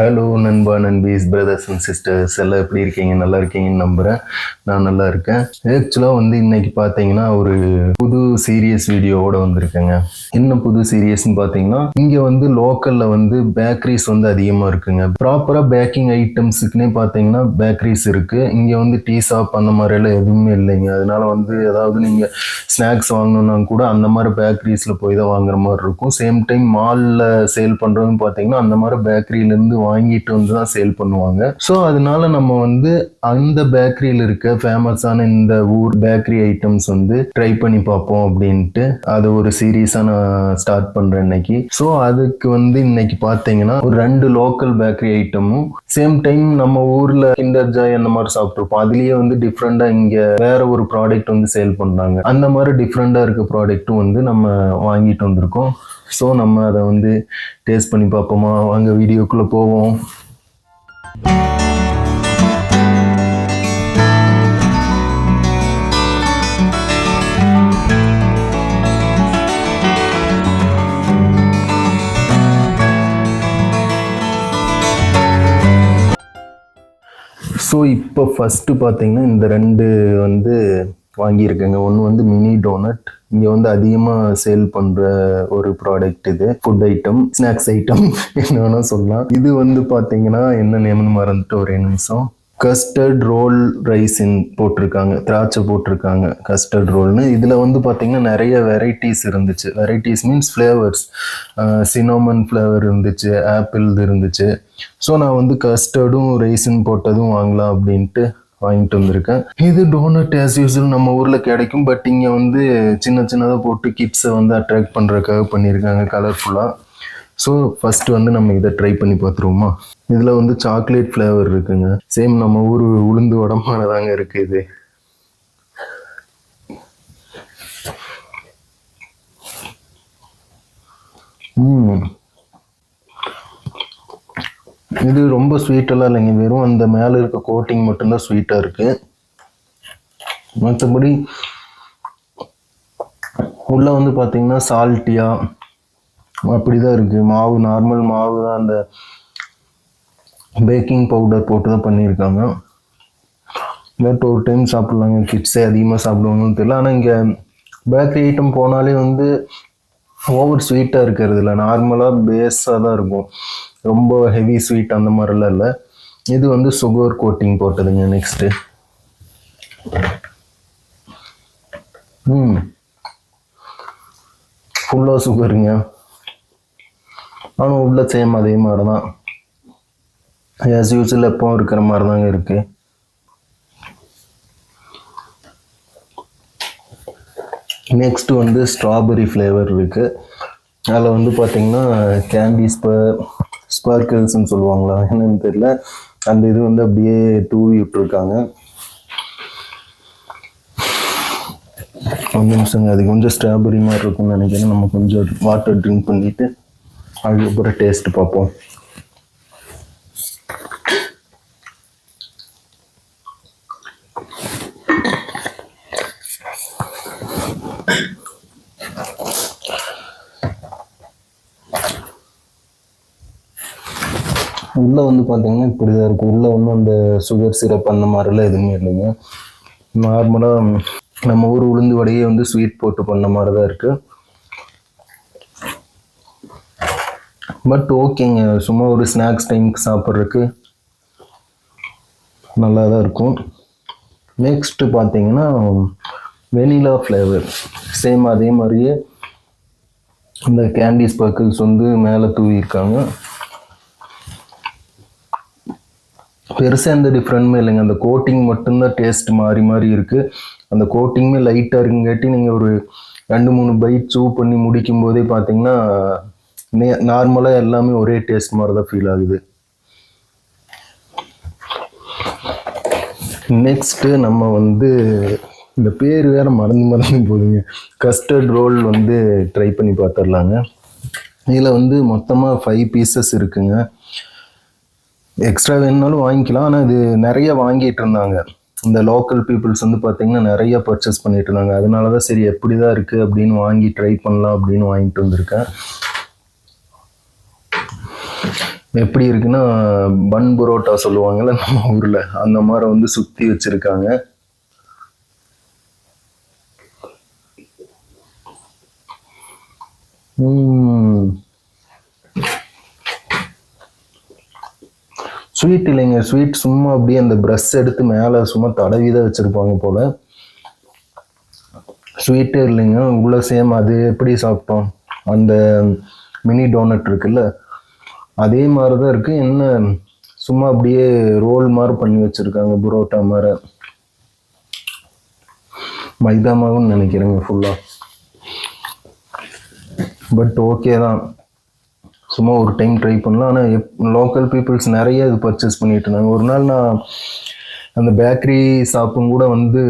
Hello நண்பா நண்பீஸ் brothers and sisters எல்லாம் எப்படி இருக்கீங்க? நல்லா இருக்கீங்கன்னு நம்புகிறேன். நான் நல்லா இருக்கேன். ஆக்சுவலாக இன்னைக்கு பார்த்தீங்கன்னா ஒரு புது சீரியஸ் வீடியோவோட வந்திருக்கேங்க. என்ன புது சீரியஸ்ன்னு பார்த்தீங்கன்னா, இங்கே லோக்கலில் பேக்கரிஸ் அதிகமாக இருக்குங்க. ப்ராப்பராக பேக்கிங் ஐட்டம்ஸுக்குன்னே பார்த்தீங்கன்னா பேக்கரிஸ் இருக்குது. இங்கே டீ ஷாப் அந்த மாதிரியெல்லாம் எதுவுமே இல்லைங்க. அதனால ஏதாவது நீங்கள் ஸ்நாக்ஸ் வாங்கணுன்னா கூட அந்த மாதிரி பேக்கரிஸில் போய் தான் வாங்குற மாதிரி இருக்கும். சேம் டைம் மாலில் சேல் பண்ணுறதுன்னு பார்த்தீங்கன்னா அந்த மாதிரி பேக்கரியிலேருந்து வாங்கிட்டு தான் சேல் பண்ணுவாங்க. ஸோ அதனால நம்ம அந்த பேக்கரியில் இருக்க ஃபேமஸான இந்த ஊர் பேக்கரி ஐட்டம்ஸ் ட்ரை பண்ணி பார்ப்போம் அப்படின்ட்டு அது ஒரு சீரீஸாக நான் ஸ்டார்ட் பண்ணுறேன் இன்னைக்கு. ஸோ அதுக்கு இன்னைக்கு பார்த்தீங்கன்னா ஒரு 2 லோக்கல் பேக்கரி ஐட்டமும் சேம் டைம் நம்ம ஊரில் கிண்டர் ஜாய் அந்த மாதிரி சாப்பிட்ருப்போம். அதுலேயே டிஃப்ரெண்டாக இங்கே வேற ஒரு ப்ராடக்ட் சேல் பண்ணுறாங்க. அந்த மாதிரி டிஃப்ரெண்டாக இருக்க ப்ராடக்ட்டும் நம்ம வாங்கிட்டு வந்திருக்கோம். ஸோ நம்ம அதை டேஸ்ட் பண்ணி பார்ப்போமா? வாங்க வீடியோக்குள்ளே போவோம். ஸோ இப்போ ஃபஸ்ட்டு பார்த்தீங்கன்னா இந்த 2 வாங்கியிருக்கேங்க. ஒன்று மினி டோனட். இங்கே அதிகமாக சேல் பண்ணுற ஒரு ப்ராடக்ட். இது ஃபுட் ஐட்டம், ஸ்நாக்ஸ் ஐட்டம் என்ன வேணால் சொல்லலாம். இது பார்த்தீங்கன்னா என்ன நேம்னு மறந்துட்டு ஒரே நிமிஷம். கஸ்டர்ட் ரோல் ரைஸின் போட்டிருக்காங்க, திராட்சை போட்டிருக்காங்க கஸ்டர்ட் ரோல்னு. இதில் பார்த்தீங்கன்னா நிறைய வெரைட்டிஸ் இருந்துச்சு. Varieties means flavours. Cinnamon flavour இருந்துச்சு, ஆப்பிள் இருந்துச்சு. ஸோ நான் கஸ்டர்டும் ரைஸின் போட்டதும் வாங்கலாம் அப்படின்ட்டு வாங்கிட்டு வந்திருக்கேன். இது டோனட் ஆஸ் யூஸ்வல் நம்ம ஊரில் கிடைக்கும். பட் இங்கே சின்ன சின்னதாக போட்டு கிட்ஸை அட்ராக்ட் பண்ணுறதுக்காக பண்ணியிருக்காங்க கலர்ஃபுல்லாக. ஸோ ஃபஸ்ட்டு நம்ம இதை ட்ரை பண்ணி பார்த்துருவோமா? இதில் சாக்லேட் ஃப்ளேவர் இருக்குங்க. சேம் நம்ம ஊர் உளுந்து வடமானதாங்க இருக்குது இது. இது ரொம்ப ஸ்வீட்டெல்லாம் இல்லைங்க. வெறும் அந்த மேலே இருக்க கோட்டிங் மட்டும்தான் ஸ்வீட்டாக இருக்குது. மற்றபடி உள்ளே பார்த்தீங்கன்னா சால்ட்டியாக அப்படி தான் இருக்குது. மாவு நார்மல் மாவு தான், அந்த பேக்கிங் பவுடர் போட்டு தான் பண்ணியிருக்காங்க. பட் ஒரு டைம் சாப்பிட்லாங்க. கிட்ஸே அதிகமாக சாப்பிடுவாங்கன்னு தெரியல. ஆனால் இங்கே பேக்கரி ஐட்டம் போனாலே ஓவர் ஸ்வீட்டாக இருக்கிறது இல்லை, நார்மலாக பேஸாக தான் இருக்கும். ரொம்ப ஹெவி ஸ்வீட் அந்த மாதிரிலாம் இல்லை. இது சுகர் கோட்டிங் போட்டதுங்க. நெக்ஸ்ட்டு ஃபுல்லாக சுகருங்க. ஆனால் உள்ள சேம் அதே மாதிரி தான், ஆஸ் யூஸ்வல் எப்பவும் இருக்கிற மாதிரி தாங்க இருக்குது. நெக்ஸ்ட்டு ஸ்ட்ராபெரி ஃப்ளேவர் இருக்குது. அதில் பார்த்தீங்கன்னா கேண்டி ஸ்பார்க்கிள்ஸ்ன்னு சொல்லுவாங்களா என்னன்னு தெரியல, அந்த இது அப்படியே தூவி விட்டுருக்காங்க. ஒரு நிமிஷங்க, அது கொஞ்சம் ஸ்ட்ராபெரி மாதிரி இருக்கும்னு நினைக்கிறேன். நம்ம கொஞ்சம் வாட்டர் ட்ரிங்க் பண்ணிவிட்டு அதுக்கப்புறம் டேஸ்ட் பார்ப்போம். உள்ளே பார்த்தீங்கன்னா இப்படி தான் இருக்குது. உள்ளே அந்த சுகர் சிரப் அந்த மாதிரிலாம் எதுவுமே இல்லைங்க. நார்மலாக நம்ம ஊர் உளுந்து வடையே ஸ்வீட் போட்டு பண்ண மாதிரி தான் இருக்குது. பட் ஓகேங்க, சும்மா ஒரு ஸ்நாக்ஸ் டைமுக்கு சாப்பிட்றதுக்கு நல்லா தான் இருக்கும். நெக்ஸ்ட்டு பார்த்தீங்கன்னா வெனிலா ஃப்ளேவர். சேம் அதே மாதிரியே இந்த கேண்டி ஸ்பார்க்கிள்ஸ் மேலே தூவியிருக்காங்க. பெருசாக எந்த டிஃப்ரெண்ட்டுமே இல்லைங்க. அந்த கோட்டிங் மட்டும்தான் டேஸ்ட் மாறி மாறி இருக்குது. அந்த கோட்டிங்குமே லைட்டாக இருக்குங்காட்டி நீங்கள் ஒரு 2-3 பைட் சூ பண்ணி முடிக்கும் போதே பார்த்தீங்கன்னா நார்மலாக எல்லாமே ஒரே டேஸ்ட் மாதிரி தான் ஃபீல் ஆகுது. நெக்ஸ்ட்டு நம்ம இந்த பேர் வேறு மறந்து போதுங்க. கஸ்டர்ட் ரோல் ட்ரை பண்ணி பார்த்துடலாங்க. இதில் மொத்தமாக 5 பீசஸ் இருக்குங்க. எக்ஸ்ட்ரா வேணுனாலும் வாங்கிக்கலாம். ஆனால் இது நிறைய வாங்கிட்டு இருந்தாங்க. இந்த லோக்கல் பீப்புள்ஸ் பார்த்தீங்கன்னா நிறைய பர்ச்சேஸ் பண்ணிட்டு இருந்தாங்க. அதனால தான் சரி எப்படி தான் இருக்குது அப்படின்னு வாங்கி ட்ரை பண்ணலாம் அப்படின்னு வாங்கிட்டு வந்திருக்கேன். எப்படி இருக்குன்னா பன் புரோட்டா சொல்லுவாங்கல்ல நம்ம ஊர்ல, அந்த மாதிரி வந்து சுத்தி வச்சிருக்காங்க. ஸ்வீட் இல்லைங்க, ஸ்வீட் சும்மா அப்படியே அந்த ப்ரஷ் எடுத்து மேலே சும்மா தடவிதான் வச்சிருப்பாங்க போல. ஸ்வீட்டே இல்லைங்க, உள்ள சேம் அது எப்படி சாப்பிட்டோம் அந்த மினி டோனட் இருக்குல்ல, அதே மாதிரி தான் இருக்கு. என்ன சும்மா அப்படியே ரோல் மாதிரி பண்ணி வச்சிருக்காங்க, புரோட்டா மாதிரி. மைதா மாவுன்னு நினைக்கிறேங்க ஃபுல்லா. பட் ஓகே தான், சும்மா ஒரு டைம் ட்ரை பண்ணலாம். ஆனால் லோக்கல் பீப்புள்ஸ் நிறைய இது பர்ச்சேஸ் பண்ணிட்டு இருந்தாங்க. ஒரு நாள் நான் அந்த பேக்கரி ஷாப்பும் கூட வந்து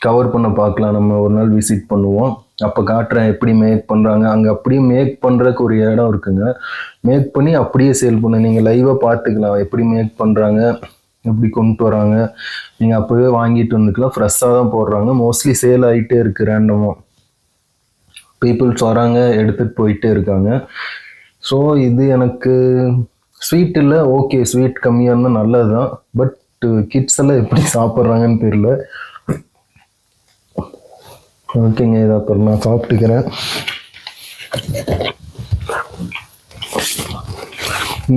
கவர் பண்ண பார்க்கலாம், நம்ம ஒரு நாள் விசிட் பண்ணுவோம். அப்போ காட்டுறேன் எப்படி மேக் பண்ணுறாங்க. அங்கே அப்படியே மேக் பண்ணுறதுக்கு ஒரு இடம் இருக்குங்க, மேக் பண்ணி அப்படியே சேல் பண்ண. நீங்கள் லைவாக பார்த்துக்கலாம் எப்படி மேக் பண்ணுறாங்க, எப்படி கொண்டு வராங்க. நீங்கள் அப்போவே வாங்கிட்டு வந்துக்கலாம், ஃப்ரெஷ்ஷாக தான் போடுறாங்க. மோஸ்ட்லி சேல் ஆகிட்டே இருக்குது, ரேண்டமாக பீப்புள்ஸ் வராங்க எடுத்துகிட்டு போயிட்டே இருக்காங்க. ஸோ இது எனக்கு ஸ்வீட் இல்லை, ஓகே ஸ்வீட் கம்மியாக இருந்தால் நல்லது தான். பட் கிட்ஸ் எல்லாம் எப்படி சாப்பிட்றாங்கன்னு தெரியல. ஓகேங்க, இதை அப்புறம் நான் சாப்பிட்டுக்கிறேன்.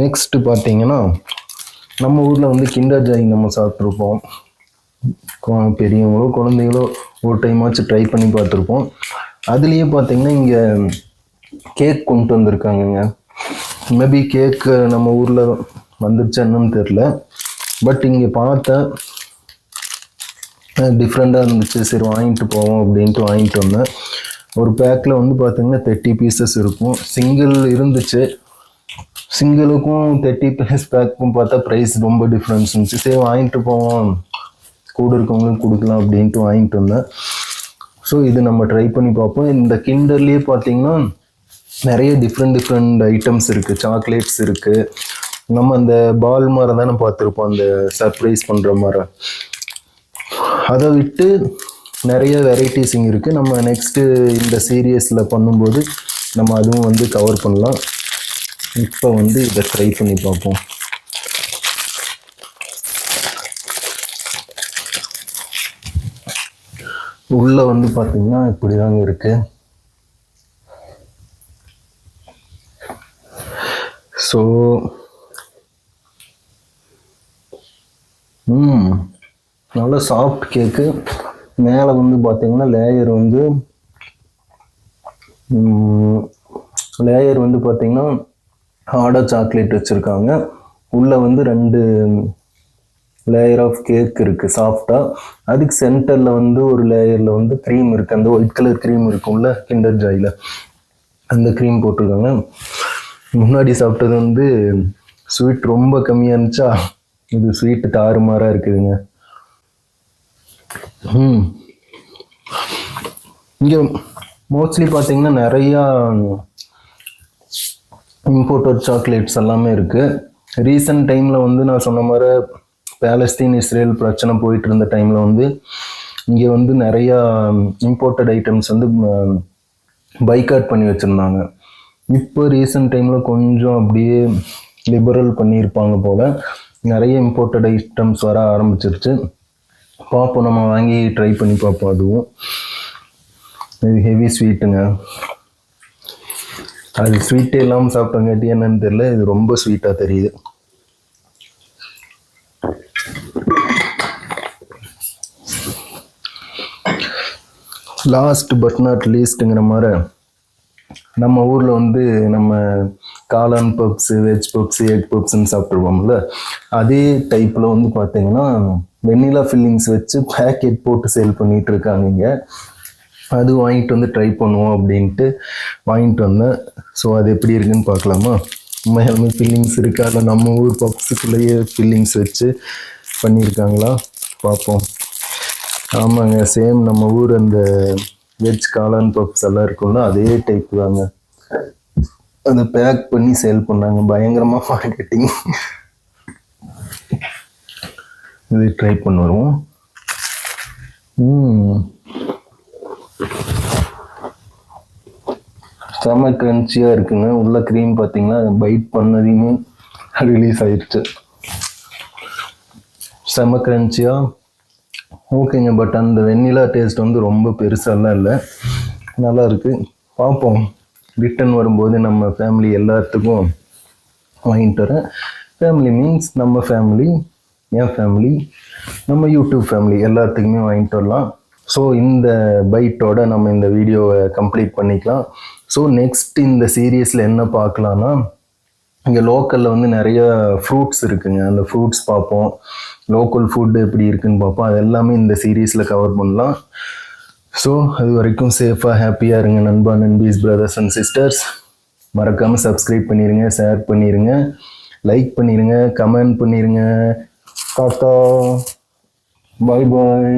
நெக்ஸ்ட் பார்த்தீங்கன்னா நம்ம ஊரில் வந்து கிண்டர் ஜாய் நம்ம சாப்பிட்ருப்போம். பெரியவங்களோ குழந்தைங்களோ ஒரு டைமாச்சும் ட்ரை பண்ணி பார்த்துருப்போம். அதுலேயே பார்த்தீங்கன்னா இங்கே கேக் கொண்டு வந்திருக்காங்கங்க. மேபி கேக் நம்ம ஊரில் வந்துருச்சான்னு தெரில. பட் இங்கே பார்த்தேன் டிஃப்ரெண்ட்டாக இருந்துச்சு, சரி வாங்கிட்டு போவோம் அப்படின்ட்டு வாங்கிட்டு வந்தேன். ஒரு பேக்கில் வந்து பார்த்தீங்கன்னா 30 பீசஸ் இருக்கும். சிங்கிள் இருந்துச்சு, சிங்கிளுக்கும் 30 பீஸ் பேக்கும் பார்த்தா ப்ரைஸ் ரொம்ப டிஃப்ரென்ஸ் இருந்துச்சு. சரி வாங்கிட்டு போவோம், கூட இருக்கவங்களுக்கு கொடுக்கலாம் அப்படின்ட்டு வாங்கிட்டு வந்தேன். ஸோ இது நம்ம ட்ரை பண்ணி பார்ப்போம். இந்த கிண்டர்லேயே பார்த்தீங்கன்னா நிறைய டிஃப்ரெண்ட் ஐட்டம்ஸ் இருக்குது. சாக்லேட்ஸ் இருக்குது, நம்ம அந்த பால் மாதிரி தானே பார்த்துருப்போம், அந்த சர்ப்ரைஸ் பண்ணுற மாதிரி. அதை விட்டு நிறைய வெரைட்டிஸ் இங்கே இருக்குது. நம்ம நெக்ஸ்ட்டு இந்த சீரியஸில் பண்ணும்போது நம்ம அதுவும் வந்து கவர் பண்ணலாம். இப்போ வந்து இதை ட்ரை பண்ணி பார்ப்போம். உள்ள வந்து பார்த்தீங்கன்னா இப்படி தாங்க இருக்கு. ஸோ நல்ல சாஃப்ட் கேக்கு. மேலே வந்து பார்த்தீங்கன்னா லேயர் வந்து பார்த்தீங்கன்னா ஹார்டாக சாக்லேட் வச்சுருக்காங்க. உள்ளே வந்து 2 லேயர் ஆஃப் கேக் இருக்குது சாஃப்டாக. அதுக்கு சென்டரில் வந்து ஒரு லேயரில் வந்து க்ரீம் இருக்குது, அந்த ஒயிட் கலர் க்ரீம் இருக்கும்ல கிண்டர் ஜாயில், அந்த க்ரீம் போட்டிருக்காங்க. முன்னாடி சாப்பிட்டது வந்து ஸ்வீட் ரொம்ப கம்மியாக இருந்துச்சா, இது ஸ்வீட்டு தாறுமாறாக இருக்குதுங்க. இங்கே மோஸ்ட்லி பார்த்தீங்கன்னா நிறையா இம்போர்ட்டட் சாக்லேட்ஸ் எல்லாமே இருக்குது. ரீசன்ட் டைமில் வந்து நான் சொன்ன மாதிரி பாலஸ்தீன் இஸ்ரேல் பிரச்சனை போயிட்டு இருந்த டைமில் வந்து இங்கே வந்து நிறையா இம்போர்ட்டட் ஐட்டம்ஸ் வந்து பைக்காட் பண்ணி வச்சுருந்தாங்க. இப்போ ரீசன்ட் டைமில் கொஞ்சம் அப்படியே லிபரல் பண்ணியிருப்பாங்க போல், நிறைய இம்போர்ட்டட் ஐட்டம்ஸ் வர ஆரம்பிச்சிருச்சு. பார்ப்போம், நம்ம வாங்கி ட்ரை பண்ணி பார்ப்போம். அதுவும் இது ஹெவி ஸ்வீட்டுங்க, அது ஸ்வீட்டே இல்லாமல் சாப்பிட்டங்காட்டி என்னன்னு தெரியல, இது ரொம்ப ஸ்வீட்டாக தெரியுது. லாஸ்ட் பட் நாட் லீஸ்ட்டுங்கிற மாதிரி நம்ம ஊரில் வந்து நம்ம காளான் பப்ஸு, வெஜ் பப்ஸு, எக் பப்ஸுன்னு சாப்பிட்ருப்போம்ல, அதே டைப்பில் வந்து பார்த்தீங்கன்னா வெண்ணிலா ஃபில்லிங்ஸ் வச்சு பேக்கெட் போட்டு சேல் பண்ணிகிட்டு இருக்காங்க இங்கே. அது வாங்கிட்டு வந்து ட்ரை பண்ணுவோம் அப்படின்ட்டு வாங்கிட்டு வந்தேன். ஸோ அது எப்படி இருக்குன்னு பார்க்கலாமா? உண்மையாலுமே ஃபில்லிங்ஸ் இருக்கா, இல்லை நம்ம ஊர் பப்ஸுக்குள்ளேயே ஃபில்லிங்ஸ் வச்சு பண்ணியிருக்காங்களா பார்ப்போம். ஆமாங்க, சேம் நம்ம ஊர் அந்த வெஜ் காளான் பப்ஸ் எல்லாம் இருக்கும்ல, அதே டைப் தாங்க. அதை பேக் பண்ணி சேல் பண்ணாங்க, பயங்கரமாக மார்க்கெட்டிங். இது ட்ரை பண்ணுவோம். செம கிரன்ச்சியாக இருக்குங்க. உள்ள க்ரீம் பார்த்தீங்கன்னா பைட் பண்ணதையுமே ரிலீஸ் ஆயிடுச்சு. செம கிரன்ச்சியாக ஓகேங்க. பட் அந்த வெண்ணிலா டேஸ்ட் வந்து ரொம்ப பெருசாலாம் இல்லை, நல்லா இருக்கு. பார்ப்போம், ரிட்டன் வரும்போது நம்ம ஃபேமிலி எல்லாத்துக்கும் வாங்கிட்டு வரேன். ஃபேமிலி மீன்ஸ் நம்ம ஃபேமிலி, என் ஃபேமிலி, நம்ம யூடியூப் ஃபேமிலி எல்லாத்துக்குமே வாங்கிட்டு வரலாம். ஸோ இந்த பைட்டோட நம்ம இந்த வீடியோவை கம்ப்ளீட் பண்ணிக்கலாம். ஸோ நெக்ஸ்ட் இந்த சீரீஸில் என்ன பார்க்கலான்னா, இங்கே லோக்கலில் வந்து நிறைய ஃப்ரூட்ஸ் இருக்குங்க. அந்த ஃப்ரூட்ஸ் பார்ப்போம், லோக்கல் ஃபுட்டு எப்படி இருக்குன்னு பார்ப்போம். அது எல்லாமே இந்த சீரீஸில் கவர் பண்ணலாம். ஸோ அது வரைக்கும் சேஃபாக ஹாப்பியாக இருங்க நண்பா, நண்பீஸ், பிரதர்ஸ் அண்ட் சிஸ்டர்ஸ். மறக்காமல் சப்ஸ்கிரைப் பண்ணிடுங்க, ஷேர் பண்ணிடுங்க, லைக் பண்ணிடுங்க, கமெண்ட் பண்ணிடுங்க. டாட்டா, பாய் பாய்.